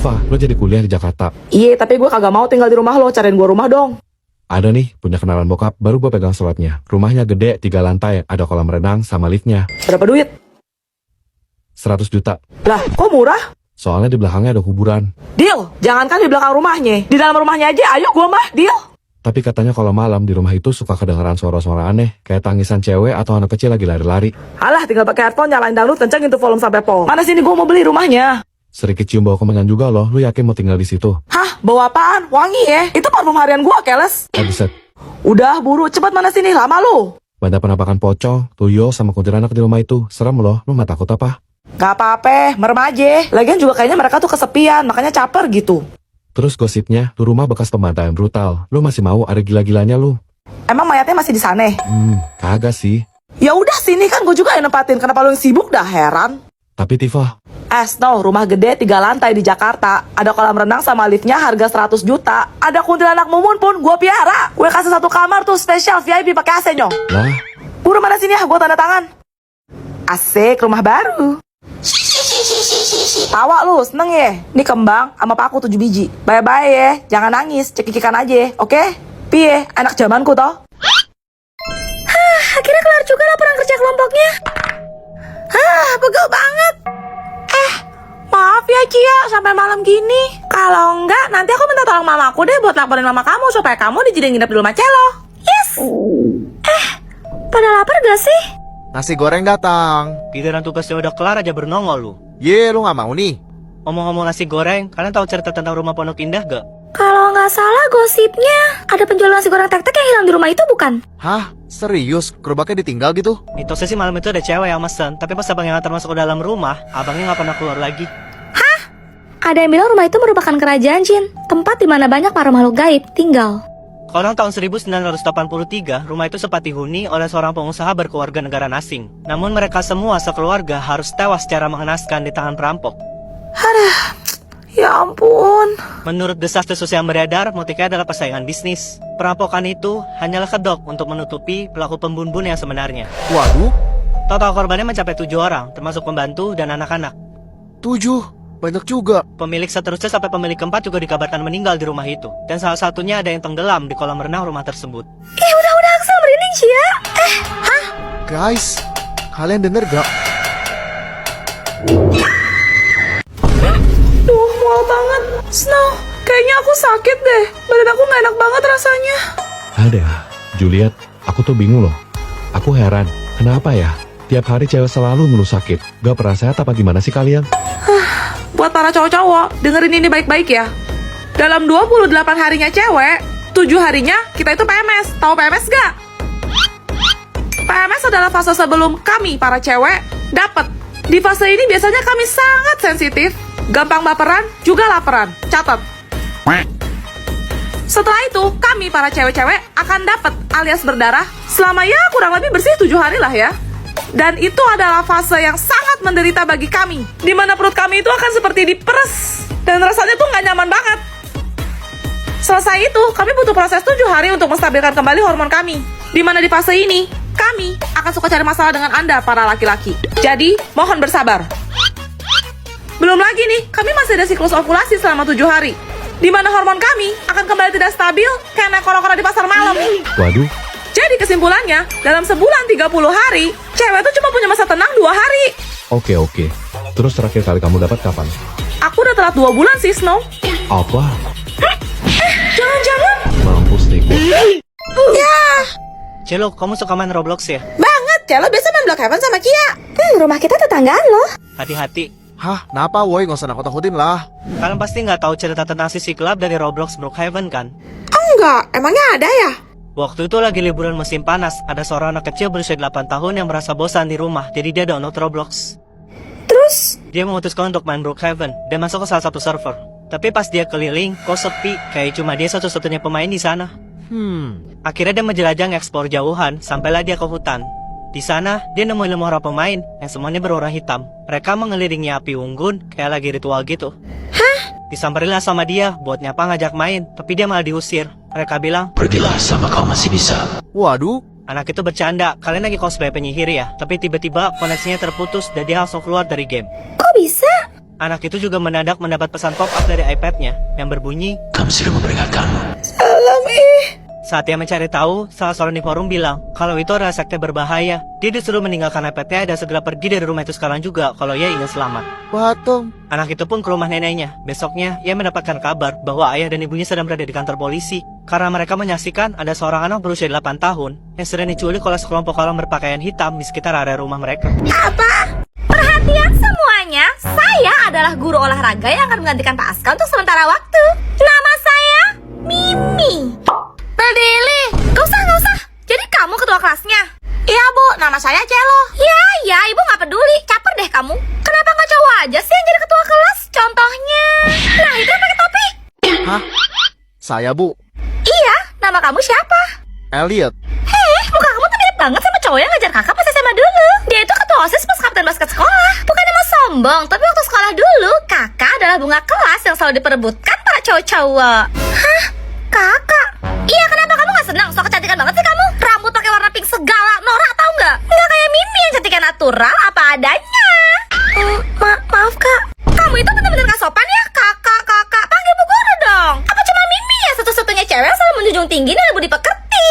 Tifa, lo jadi kuliah di Jakarta. Iya, tapi gue kagak mau tinggal di rumah lo, cariin gue rumah dong. Ada nih, punya kenalan bokap, baru gue pegang suratnya. Rumahnya gede, 3 lantai, ada kolam renang sama liftnya. Berapa duit? 100 juta. Lah, kok murah? Soalnya di belakangnya ada kuburan. Deal, jangankan di belakang rumahnya, di dalam rumahnya aja, ayo gue mah, deal. Tapi katanya kalau malam di rumah itu suka kedengaran suara-suara aneh, kayak tangisan cewek atau anak kecil lagi lari-lari. Alah, tinggal pakai headphone, nyalain dangdut, kencengin tuh volume sampai pol. Mana sini gue mau beli rumahnya. Sedikit cium bau kemenyan juga loh, lu yakin mau tinggal di situ? Hah, bau apaan? Wangi ya? Itu parfum harian gue, keles. Buset. Udah, buru, cepat mana sini, lama lu. Banyak penampakan pocong, tuyul sama kuntilanak di rumah itu. Serem loh, lu gak takut apa? Gak apa-apa, merem aja. Lagian juga kayaknya mereka tuh kesepian, makanya caper gitu. Terus gosipnya, tuh rumah bekas pembantaian brutal. Lu masih mau ada gila-gilanya lu? Emang mayatnya masih di sana? Kagak sih. Ya udah sini kan gue juga yang nempatin. Kenapa lu yang sibuk dah, heran. Tapi Tifa, Snow, rumah gede 3 lantai di Jakarta. Ada kolam renang sama liftnya harga 100 juta. Ada kuntilanak mumun pun gue piara. Gue kasih 1 kamar tuh spesial VIP pakai AC nyong. lah, Buru mana sini ya, gue tanda tangan. Asik, rumah baru. Tawa lu, seneng ya? Ini kembang sama paku 7 biji. Bye-bye ya, jangan nangis, cekikikan aja, oke? Piye, anak zamanku toh? Akhirnya kelar juga laporan kerja kelompoknya. Pegel banget. Maaf ya Cia, sampai malam gini. Kalau enggak, nanti aku minta tolong mamaku deh buat laporin mama kamu supaya kamu dijadiin nginep di rumah Celo. Yes. Pada lapar gak sih? Nasi goreng datang. Giliran tugasnya udah kelar aja bernongol lu. Ye, lu gak mau nih? Ngomong-ngomong nasi goreng, kalian tahu cerita tentang rumah Pondok Indah gak? Kalau nggak salah gosipnya ada penjual nasi goreng tek-tek yang hilang di rumah itu bukan? Hah? Serius? Gerobaknya ditinggal gitu? Mitosnya sih malam itu ada cewek yang mesen, tapi pas abang yang antar masuk ke dalam rumah, abangnya nggak pernah keluar lagi. Ada yang bilang rumah itu merupakan kerajaan jin, tempat di mana banyak para makhluk gaib tinggal. Konon tahun 1983, rumah itu sempat dihuni oleh seorang pengusaha berkeluarga negara asing. Namun mereka semua sekeluarga harus tewas secara mengenaskan di tangan perampok. Ya ampun. Menurut desas-desus yang beredar, motifnya adalah persaingan bisnis. Perampokan itu hanyalah kedok untuk menutupi pelaku pembunuh yang sebenarnya. Waduh, Total korbannya mencapai 7 orang, termasuk pembantu dan anak-anak. 7. Banyak juga. Pemilik seterusnya sampai pemilik keempat juga dikabarkan meninggal di rumah itu. Dan salah satunya ada yang tenggelam di kolam renang rumah tersebut. Udah Axel merinding Cia. Guys, kalian denger gak? Duh, mual banget. Snow, kayaknya aku sakit deh. Badan aku gak enak banget rasanya. ada. Juliet, aku tuh bingung loh. Aku heran, kenapa ya? Tiap hari cewek selalu ngeluh sakit. Gak pernah sehat apa gimana sih kalian? Buat para cowok-cowok, dengerin ini baik-baik ya. Dalam 28 harinya cewek, 7 harinya kita itu PMS. Tahu PMS gak? PMS adalah fase sebelum kami, para cewek, dapat. Di fase ini biasanya kami sangat sensitif, gampang baperan, juga laparan. Catat. Setelah itu, kami, para cewek-cewek, akan dapat alias berdarah selama ya kurang lebih bersih 7 hari lah ya. Dan itu adalah fase yang sangat menderita bagi kami, di mana perut kami itu akan seperti diperes, dan rasanya tuh nggak nyaman banget. Selesai itu, kami butuh proses 7 hari untuk menstabilkan kembali hormon kami, di mana di fase ini, kami akan suka cari masalah dengan Anda, para laki-laki. Jadi, mohon bersabar. Belum lagi nih, kami masih ada siklus ovulasi selama 7 hari, di mana hormon kami akan kembali tidak stabil karena koro-koro di pasar malam. Waduh, Jadi kesimpulannya, dalam sebulan 30 hari, cewek tuh cuma punya masa tenang 2 hari. oke. Terus terakhir kali kamu dapat kapan? Aku udah telat 2 bulan sih, Snow. Apa? Jangan-jangan. Mampus deh gue. Celo, kamu suka main Roblox ya? Banget, Celo biasa main Block Heaven sama Kia. Rumah kita tetanggaan loh. Hati-hati. Hah? Kenapa woi? Gak usah nakut-nakutin lah. Kalian pasti nggak tahu cerita tentang sisi gelap dari Roblox Brookhaven kan? Enggak, emangnya ada ya? Waktu itu lagi liburan musim panas, ada seorang anak kecil berusia 8 tahun yang merasa bosan di rumah, jadi dia download Roblox. Terus? Dia memutuskan untuk main Brookhaven dan masuk ke salah satu server. Tapi pas dia keliling, kok sepi, kayak cuma dia satu-satunya pemain di sana. Akhirnya dia menjelajah nge-explore jauhan, sampailah dia ke hutan. Di sana, dia nemuin 5 orang pemain yang semuanya berwarna hitam. Mereka mengelilingi api unggun, kayak lagi ritual gitu. Disamperinlah sama dia, buat nyapa ngajak main, tapi dia malah diusir. Mereka bilang, Pergilah sama kau masih bisa. Waduh, anak itu bercanda, kalian lagi cosplay penyihir ya? Tapi tiba-tiba koneksinya terputus dan dia langsung keluar dari game. Kok bisa? Anak itu juga mendadak mendapat pesan pop-up dari iPad-nya yang berbunyi, Kami sudah memperingatkanmu. saat dia mencari tahu, salah seorang di forum bilang kalau itu adalah sekte berbahaya. Dia disuruh meninggalkan iPad-nya dan segera pergi dari rumah itu sekarang juga kalau ia ingin selamat. Batong. Anak itu pun ke rumah neneknya. Besoknya, ia mendapatkan kabar bahwa ayah dan ibunya sedang berada di kantor polisi. Karena mereka menyaksikan ada seorang anak berusia 8 tahun yang sedang diculik oleh sekelompok orang berpakaian hitam di sekitar area rumah mereka. Apa? Perhatian semuanya, saya adalah guru olahraga yang akan menggantikan Pak Aska untuk sementara waktu. Nama saya Mimi. Berdiri. Gak usah. Jadi kamu ketua kelasnya? Iya bu, nama saya Celo. Ya, ibu gak peduli. Caper deh kamu. Kenapa gak cowok aja sih yang jadi ketua kelas? Contohnya, nah itu yang pakai topi. Hah? Saya, Bu. Iya, nama kamu siapa? Elliot. Muka kamu tuh mirip banget sama cowok yang ngajar kakak pas SMA dulu. Dia itu ketua OSIS pas kapten basket sekolah. Bukannya mau sombong, tapi waktu sekolah dulu, kakak adalah bunga kelas yang selalu diperebutkan para cowok-cowok. Hah? Kakak? Iya, kenapa kamu gak senang? So kecantikan banget sih kamu. Rambut pakai warna pink segala, norak tau nggak? Nggak kayak Mimi yang cantiknya natural apa adanya. Maaf kak. Kamu itu bener-bener gak sopan ya, kakak. Panggil bu guru dong. Apa cuma Mimi ya satu-satunya cewek yang selalu menjunjung tinggi dan budi pekerti?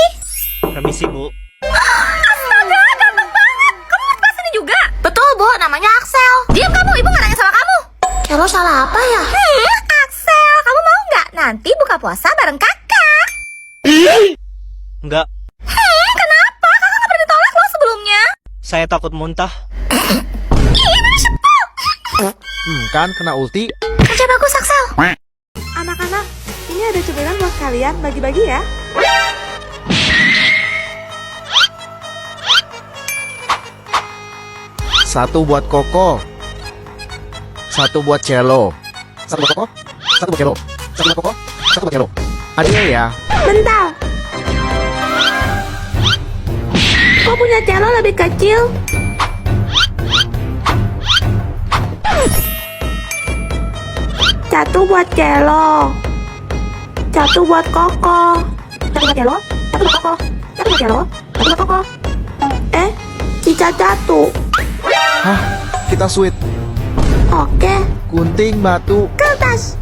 Permisi, Bu. Astaga, ganteng banget. Kamu mau kelas ini juga? Betul, Bu. Namanya Axel. Diam kamu, ibu gak nanya sama kamu. Celo salah apa ya? Axel, kamu mau nggak nanti buka puasa bareng kakak? Enggak, Kenapa? Kakak nggak pernah ditolak loh sebelumnya. saya takut muntah. Kan kena ulti. Kerja bagus, Axel. Anak-anak, ini ada cemilan buat kalian, bagi-bagi ya. Satu buat Koko. Satu buat Celo. Satu buat Koko. Satu buat Celo. Satu buat Koko. Satu buat Celo. Adil ya. Bentar. Kok punya Celo lebih kecil? Satu buat Celo. Satu buat Koko. Satu buat Celo. Satu buat Koko. Satu buat Celo. Satu buat Koko. Cica satu. Hah? Kita sweet. Oke. Gunting batu. Kertas.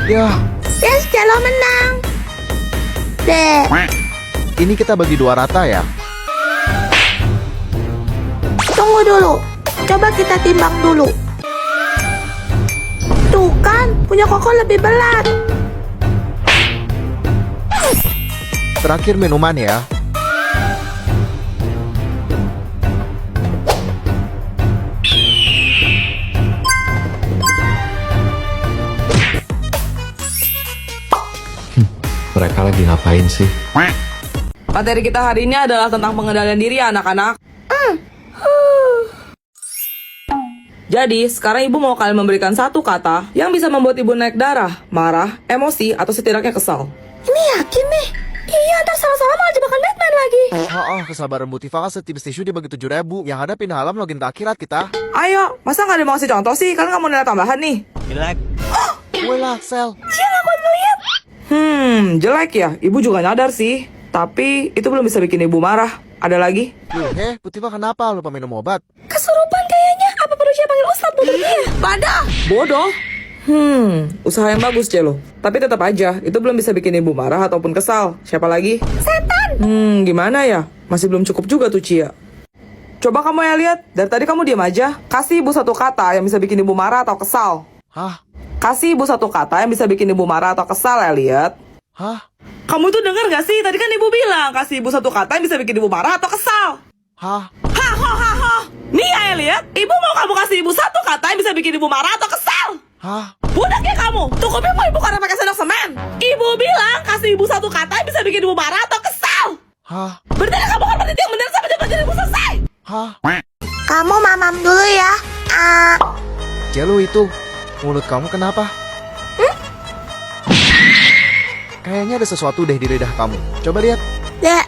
Ya, Yes, Celo menang. Deh. ini kita bagi 2 rata ya. Tunggu dulu. Coba kita timbang dulu. Tuh kan, punya Koko lebih berat. Terakhir minuman ya. Mereka lagi ngapain sih? Materi kita hari ini adalah tentang pengendalian diri ya anak-anak. Jadi, sekarang ibu mau kalian memberikan satu kata yang bisa membuat ibu naik darah, marah, emosi, atau setidaknya kesal. Ini yakin nih? Iya, ntar salah-salah malah jebakan Batman lagi. Kesabaran Bu Tifa kan setim tisu dibagi 7.000. Yang ada pindah alam login ke akhirat kita. Ayo, masa nggak ada yang mau kasih contoh sih? Kan nggak mau nilai tambahan nih. Jelek. Wela, Sel. Jelek ya. Ibu juga nyadar sih. Tapi, itu belum bisa bikin ibu marah. Ada lagi? Bu Tifa kenapa lupa minum obat? Kesurupan kayaknya. Apa perlu saya panggil Ustadz buat dia? Pada! Bodoh. Usaha yang bagus, Celo. Tapi tetap aja, itu belum bisa bikin ibu marah ataupun kesal. Siapa lagi? Setan. Gimana ya? Masih belum cukup juga tuh, Cia. Coba kamu ya lihat, dari tadi kamu diam aja. Kasih ibu satu kata yang bisa bikin ibu marah atau kesal. Hah? Kasih ibu satu kata yang bisa bikin ibu marah atau kesal, Elliot. Hah? Kamu tuh denger gak sih? Tadi kan ibu bilang, kasih ibu satu kata yang bisa bikin ibu marah atau kesal. Hah? Hahaha. Nih ya, Elliot, ibu mau kamu kasih ibu satu kata yang bisa bikin ibu marah atau kesal. Hah? Budak ya kamu, tukupnya mau ibu karena pakai sendok semen. Ibu bilang kasih ibu satu kata yang bisa bikin ibu marah atau kesal. Hah? Berarti kamu kan berhenti yang benar sampai jam ibu selesai. Hah? Kamu mamam dulu ya. Celo itu, mulut kamu kenapa? Kayaknya ada sesuatu deh di lidah kamu. Coba lihat. Dek,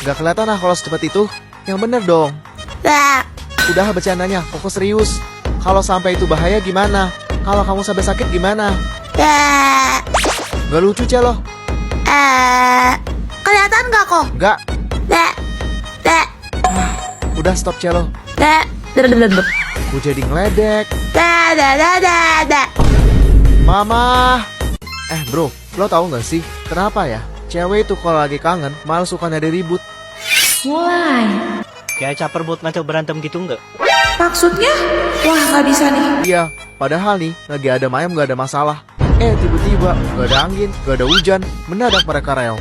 Gak kelihatan lah kalau secepat itu. Yang bener dong. dek. Udah bercandanya, fokus serius. Kalau sampai itu bahaya gimana? Kalau kamu sampai sakit gimana? Dek. Gak lucu, Celo. Kelihatan gak kok? Gak. Dek. Udah stop, Celo. Dek. Aku jadi ngeledek. Dek. Mama. Bro, lo tahu nggak sih kenapa ya? Cewek itu kalau lagi kangen malah suka nyari ribut. Kayak caper buat macam berantem gitu nggak? Maksudnya? Wah, nggak bisa nih. Iya, padahal nih lagi ada ayam nggak ada masalah. Tiba-tiba nggak ada angin, nggak ada hujan, mendadak mereka reo.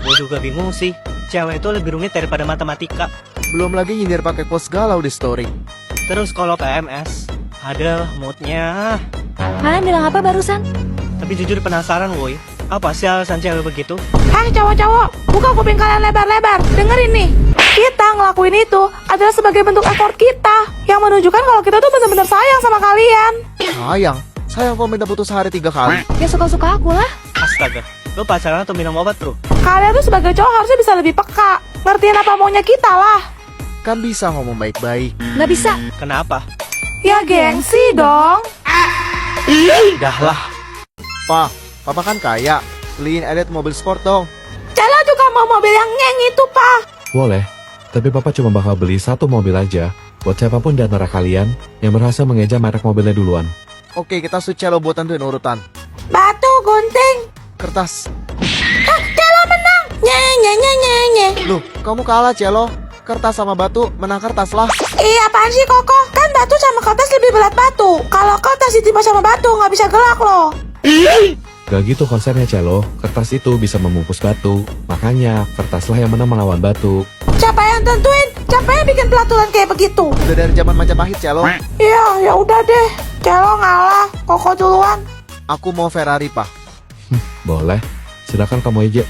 Gue juga bingung sih. Cewek itu lebih rumit daripada matematika. Belum lagi nyindir pakai quotes galau di story. Terus kalau PMS, ada moodnya. Kalian bilang apa barusan? Tapi jujur penasaran woi. Apa sih alasan cewek begitu? Hai cowok-cowok, buka kuping kalian lebar-lebar. Dengerin nih. Kita ngelakuin itu adalah sebagai bentuk effort kita yang menunjukkan kalau kita tuh benar-benar sayang sama kalian. Sayang kok minta putus sehari 3 kali. Ya suka-suka aku lah. Astaga, lo pacaran atau minum obat bro? Kalian tuh sebagai cowok harusnya bisa lebih peka. Ngertiin apa maunya kita lah. Kan bisa ngomong baik-baik. Nggak bisa. Kenapa? Ya gengsi dong. Dah lah. Papa kan kaya. Beliin Edet mobil sport dong. Celo juga mau mobil yang ngeng itu, Pak. Boleh, tapi papa cuma bakal beli 1 mobil aja buat siapapun di antara kalian yang berhasil mengeja merek mobilnya duluan. Oke, kita switch Celo buat tentuin urutan. Batu, gunting. Kertas. Celo menang. Nye. Loh, kamu kalah Celo. Kertas sama batu, menang kertas lah. Iya, apaan sih, Koko? Kan batu sama kertas lebih berat batu. Kalau kertas ditimpa sama batu, nggak bisa gelak loh. Gak gitu konsepnya Celo, kertas itu bisa membungkus batu. Makanya, kertaslah yang menang melawan batu. Siapa yang tentuin? Siapa yang bikin pelaturan kayak begitu? Udah dari zaman Majapahit Celo. Iya, ya udah deh. Celo ngalah, Koko duluan. Aku mau Ferrari, Pak. Boleh, silakan kamu aja.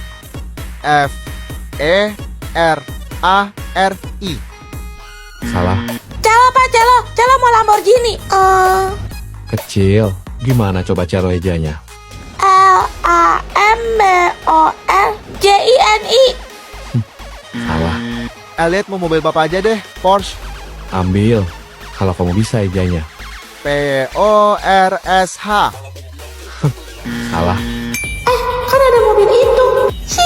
F-E-R-A-R-I. Salah, Celo, Pak, Celo. Celo mau Lamborghini. kecil. Gimana coba Celo ejanya? Lamborghini. Salah, Elliot mau mobil Bapak aja deh, Porsche. ambil. Kalau kamu bisa ejanya. P-O-R-S-H. Salah, Kan ada mobil itu. Si.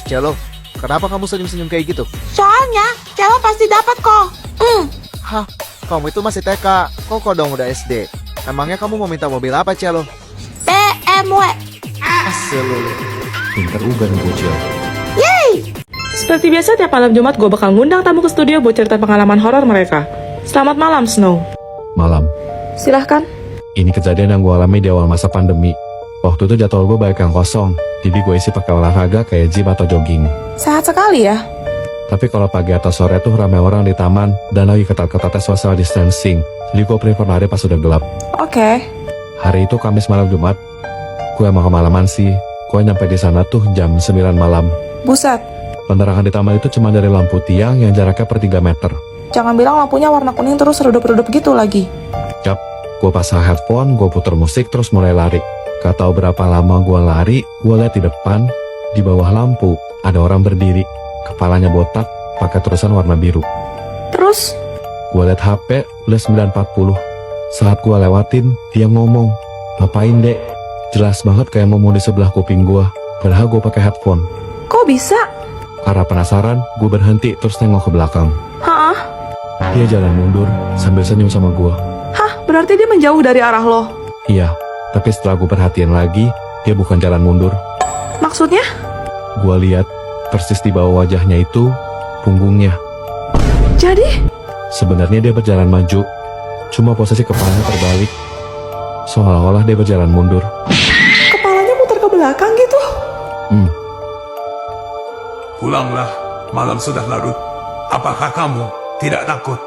Celo, kenapa kamu senyum-senyum kayak gitu? Soalnya, Celo pasti dapat kok. Hah, kamu itu masih TK, kok dong udah SD. Emangnya kamu mau minta mobil apa, Celo? BMW. Selulu. pinter uga nih bocil. Seperti biasa, tiap malam Jumat gue bakal ngundang tamu ke studio buat cerita pengalaman horor mereka. Selamat malam, Snow. Malam. Silahkan. Ini kejadian yang gue alami di awal masa pandemi. Waktu itu jadwal gue banyak yang kosong, jadi gue isi pakai olahraga kayak gym atau jogging. Sehat sekali ya. Tapi kalau pagi atau sore tuh ramai orang di taman dan lagi ketat-ketatnya social distancing, jadi gue prefer lari pas udah gelap. Oke. Hari itu Kamis malam Jumat, gue emang kemalaman sih. Gue nyampe di sana tuh jam 9 malam. Buset. Penerangan di taman itu cuma dari lampu tiang yang jaraknya per 3 meter. Jangan bilang lampunya warna kuning terus redup-redup gitu lagi. Yap, gue pasang headphone, gue puter musik terus mulai lari. Gak tau berapa lama gue lari, gue lihat di depan, di bawah lampu, ada orang berdiri. Kepalanya botak, pakai terusan warna biru. Terus? Gue liat HP, udah 9.40. Saat gue lewatin, dia ngomong, "Ngapain dek?" Jelas banget kayak ngomong di sebelah kuping gue. Padahal gue pakai headphone. Kok bisa? Karena penasaran, gue berhenti terus nengok ke belakang. Hah? Dia jalan mundur sambil senyum sama gue. Hah? Berarti dia menjauh dari arah lo? Iya, tapi setelah gue perhatiin lagi, dia bukan jalan mundur. Maksudnya? Gue lihat persis di bawah wajahnya itu punggungnya. Jadi? Sebenarnya dia berjalan maju, cuma posisi kepalanya terbalik. Seolah-olah dia berjalan mundur. Kepalanya muter ke belakang gitu? Pulanglah, malam sudah larut. Apakah kamu tidak takut?